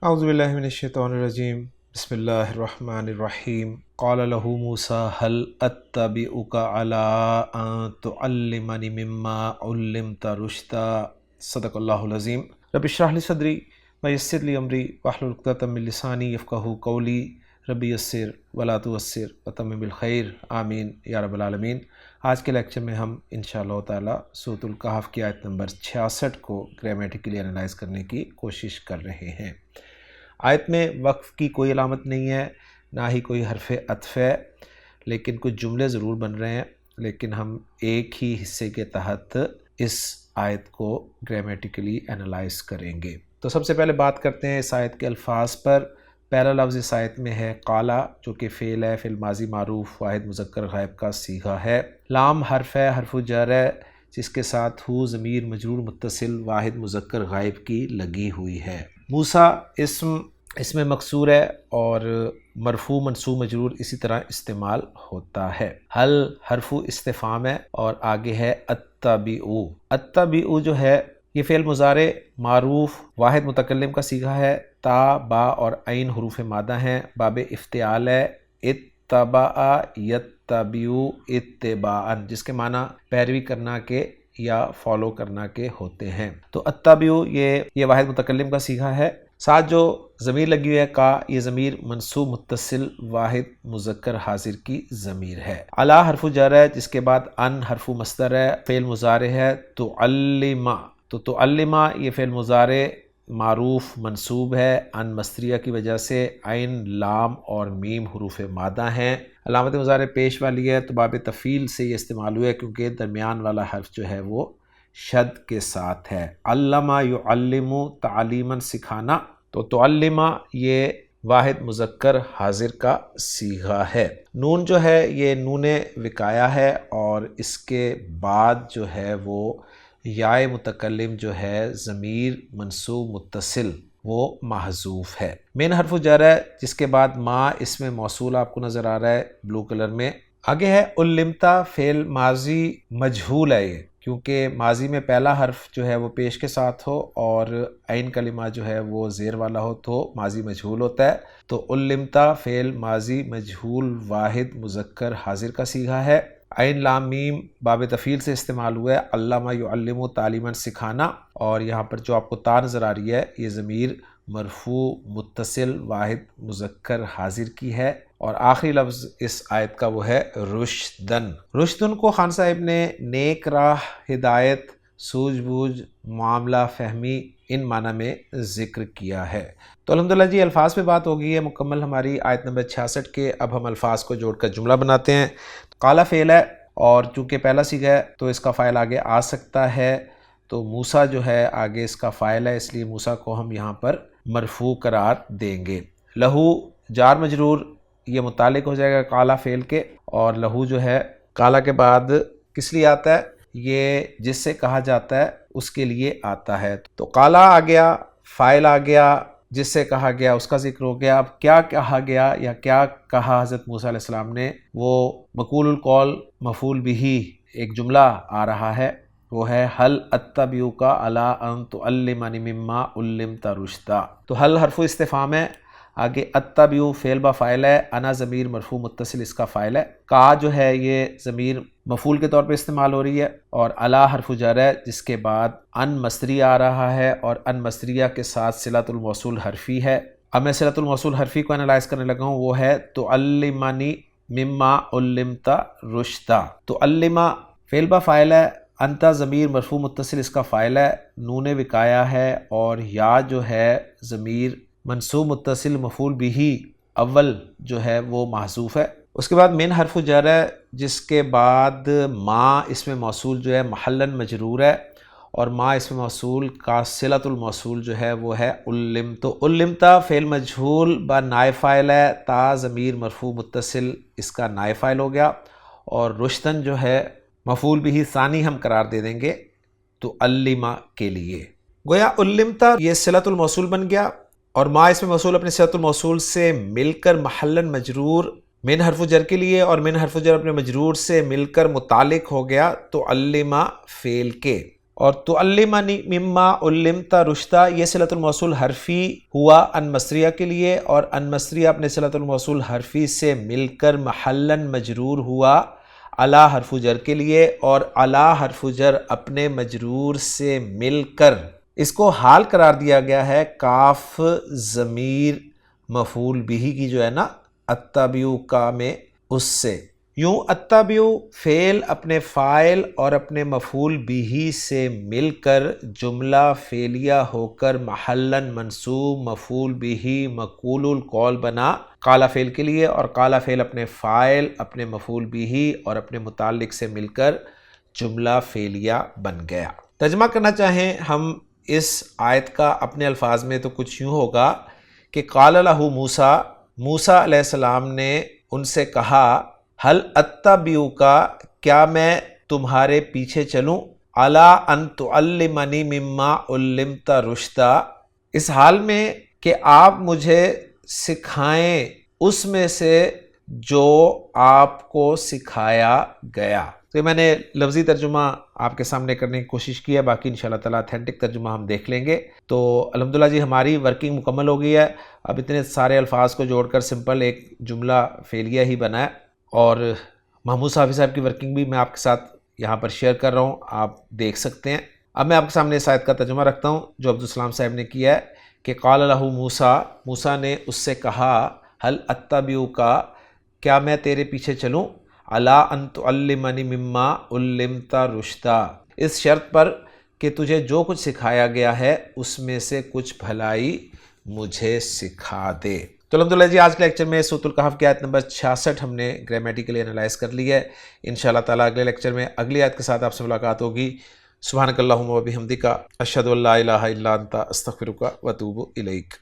اعوذ باللہ من الشیطان الرجیم بسم اللہ الرحمن الرحیم قال له موسیٰ هل اتبعک علی ان تعلمنی مما علمت رشدا صدق اللہ العظیم رب اشرح لی صدری ویسر لی امری واحلل عقدۃ من لسانی یفقہوا قولی ربی یسر ولا تعسر وتمم بالخیر آمین یا رب العالمین۔ آج کے لیکچر میں ہم انشاءاللہ تعالی سورۃ الکہف کی آیت نمبر 66 کو گرامیٹیکلی انالائز کرنے کی کوشش کر رہے ہیں۔ آیت میں وقف کی کوئی علامت نہیں ہے، نہ ہی کوئی حرف عطف ہے، لیکن کچھ جملے ضرور بن رہے ہیں، لیکن ہم ایک ہی حصے کے تحت اس آیت کو گرامیٹیکلی انالائز کریں گے۔ تو سب سے پہلے بات کرتے ہیں اس آیت کے الفاظ پر۔ پہلا لفظ اس آیت میں ہے قالا، جو کہ فعل ہے، فعل ماضی معروف واحد مذکر غائب کا صیغہ ہے۔ لام حرف ہے، حرف جر ہے، جس کے ساتھ ہو ضمیر مجرور متصل واحد مذکر غائب کی لگی ہوئی ہے۔ موسیٰ اسم مقصور ہے اور مرفوع منصوب مجرور اسی طرح استعمال ہوتا ہے۔ حل حرف استفہام ہے اور آگے ہے اتبعو۔ اتبعو جو ہے یہ فعل مضارع معروف واحد متکلم کا صیغہ ہے۔ تا، با اور عین حروف مادہ ہیں، باب افتعال ہے۔ اتبع یتبعو اتباعا، جس کے معنی پیروی کرنا کے یا فالو کرنا کے ہوتے ہیں۔ تو اتبعو یہ واحد متکلم کا صیغہ ہے، ساتھ جو ضمیر لگی ہوئی ہے کا، یہ ضمیر منصوب متصل واحد مذکر حاضر کی ضمیر ہے۔ علی حرف جر ہے، جس کے بعد ان حرف مصدر ہے، فعل مضارع ہے تعلم۔ تو تعلم یہ فعل مضارع معروف منصوب ہے، ان مصدریہ کی وجہ سے عین لام اور میم حروف مادہ ہیں۔ علامت مضارع پیش والی ہے تو باب تفعیل سے یہ استعمال ہوا ہے، کیونکہ درمیان والا حرف جو ہے وہ شد کے ساتھ ہے۔ علم یعلم تعلیما سکھانا، تو تعلم یہ واحد مذکر حاضر کا صیغہ ہے۔ نون جو ہے یہ نون وقایہ ہے اور اس کے بعد جو ہے وہ یا متکلم جو ہے ضمیر منصوب متصل وہ محذوف ہے۔ من حرف جر ہے، جس کے بعد ما اسم موصول آپ کو نظر آ رہا ہے بلو کلر میں۔ آگے ہے علمتا، فعل ماضی مجہول ہے یہ، کیونکہ ماضی میں پہلا حرف جو ہے وہ پیش کے ساتھ ہو اور عین کلمہ جو ہے وہ زیر والا ہو تو ماضی مجہول ہوتا ہے۔ تو علمتا فعل ماضی مجہول واحد مذکر حاضر کا صیغہ ہے۔ عین لام میم باب تفعیل سے استعمال ہوا ہے، علامہ یعلم تعلیما سکھانا، اور یہاں پر جو آپ کو تا نظر آ رہی ہے یہ ضمیر مرفوع متصل واحد مذکر حاضر کی ہے۔ اور آخری لفظ اس آیت کا وہ ہے رشدن۔ رشدن کو خان صاحب نے نیک راہ، ہدایت، سوجھ بوجھ، معاملہ فہمی ان معنی میں ذکر کیا ہے۔ تو الحمدللہ جی الفاظ پہ بات ہو گئی ہے مکمل ہماری آیت نمبر 66 کے۔ اب ہم الفاظ کو جوڑ کر جملہ بناتے ہیں۔ قالا فعل ہے اور چونکہ پہلا صیغہ ہے تو اس کا فاعل آگے آ سکتا ہے، تو موسیٰ جو ہے آگے اس کا فاعل ہے، اس لیے موسیٰ کو ہم یہاں پر مرفوع قرار دیں گے۔ لہو جار مجرور یہ متعلق ہو جائے گا قالا فعل کے، اور لہو جو ہے قالا کے بعد کس لیے آتا ہے؟ یہ جس سے کہا جاتا ہے اس کے لیے آتا ہے۔ تو قالا آ گیا، فاعل آ گیا، جس سے کہا گیا اس کا ذکر ہو گیا۔ اب کیا کہا گیا یا کیا کہا حضرت موسیٰ علیہ السلام نے، وہ مقول القول مفعول بہ ایک جملہ آ رہا ہے، وہ ہے حل اتبعک علی ان تعلمنی مما علمت رشدا۔ تو حل حرف استفہام ہے، آگے اتبعو فعل با فاعل ہے، انا ضمیر مرفوع متصل اس کا فاعل ہے، کا جو ہے یہ ضمیر مفعول کے طور پہ استعمال ہو رہی ہے، اور علی حرف جر ہے جس کے بعد ان مصدری آ رہا ہے، اور ان مصدریہ کے ساتھ صلۃ الموصول حرفی ہے۔ اب میں صلۃ الموصول حرفی کو انالائز کرنے لگا ہوں، وہ ہے تعلمنی مما علمت رشدا۔ تعلم فعل با فاعل ہے، انتا ضمیر مرفوع متصل اس کا فاعل ہے، نون وقایہ ہے، اور یا جو ہے ضمیر منصوب متصل مفعول بہ اول جو ہے وہ محذوف ہے۔ اس کے بعد من حرف جر ہے، جس کے بعد ما اسم موصول جو ہے محلاً مجرور ہے، اور ما اسم موصول کا صلۃ الموصول جو ہے وہ ہے علم۔ تو علمتا فعل مجہول با نائب فاعل ہے، تا ضمیر مرفوع متصل اس کا نائب فاعل ہو گیا، اور رشدن جو ہے مفعول بہ ثانی ہم قرار دے دیں گے تو علمہ کے لیے۔ گویا علمتا یہ صلۃ الموصول بن گیا، اور ما اسم موصول اپنے صلۃ الموصول سے مل کر محلاً مجرور من حرف جر کے لیے، اور من حرف جر اپنے مجرور سے مل کر متعلق ہو گیا تو علمہ فعل کے، اور تعلمنی مما علمت رشدا یہ صلۃ الموصول حرفی ہوا ان مصریہ کے لیے، اور ان مصریہ اپنے صلۃ الموصول حرفی سے مل کر محلاً مجرور ہوا علی حرف جر کے لیے، اور علی حرف جر اپنے مجرور سے مل کر اس کو حال قرار دیا گیا ہے کاف ضمیر مفعول بہ کی جو ہے نا اتبعو کا میں اس سے۔ یوں اتبعو فعل اپنے فاعل اور اپنے مفعول بہ سے مل کر جملہ فعلیہ ہو کر محلاً منصوب مفعول بہ مقول القول بنا قال فعل کے لیے، اور قال فعل اپنے فاعل اپنے مفعول بہ اور اپنے متعلق سے مل کر جملہ فعلیہ بن گیا۔ ترجمہ کرنا چاہیں ہم اس آیت کا اپنے الفاظ میں تو کچھ یوں ہوگا کہ قال لہ موسیٰ، موسیٰ علیہ السلام نے ان سے کہا حل اتبعک کیا میں تمہارے پیچھے چلوں علی ان تعلمنی مما علمت رشدا، اس حال میں کہ آپ مجھے سکھائیں اس میں سے جو آپ کو سکھایا گیا۔ تو یہ میں نے لفظی ترجمہ آپ کے سامنے کرنے کی کوشش کی ہے، باقی انشاءاللہ تعالیٰ اتھینٹک ترجمہ ہم دیکھ لیں گے۔ تو الحمدللہ جی ہماری ورکنگ مکمل ہو گئی ہے، اب اتنے سارے الفاظ کو جوڑ کر سمپل ایک جملہ فعلیہ ہی بنا ہے، اور محمود صافی صاحب کی ورکنگ بھی میں آپ کے ساتھ یہاں پر شیئر کر رہا ہوں، آپ دیکھ سکتے ہیں۔ اب میں آپ کے سامنے اس آیت کا ترجمہ رکھتا ہوں جو عبدالسلام صاحب نے کیا ہے کہ قال لہ موسیٰ، موسیٰ نے اس سے کہا حل اتبعک کیا میں تیرے پیچھے چلوں علی ان تعلمنی مما علمت رشدا، اس شرط پر کہ تجھے جو کچھ سکھایا گیا ہے اس میں سے کچھ بھلائی مجھے سکھا دے۔ تو الحمدللہ جی آج کے لیکچر میں سورۃ الکہف کی آیت نمبر 66 ہم نے گرامیٹیکلی انالائز کر لی ہے۔ انشاءاللہ تعالیٰ اگلے لیکچر میں اگلی آیت کے ساتھ آپ سے ملاقات ہوگی۔ سبحانک اللہم و بحمدک اشہد ان لا الہ الا انت استغفرک و اتوب الیک۔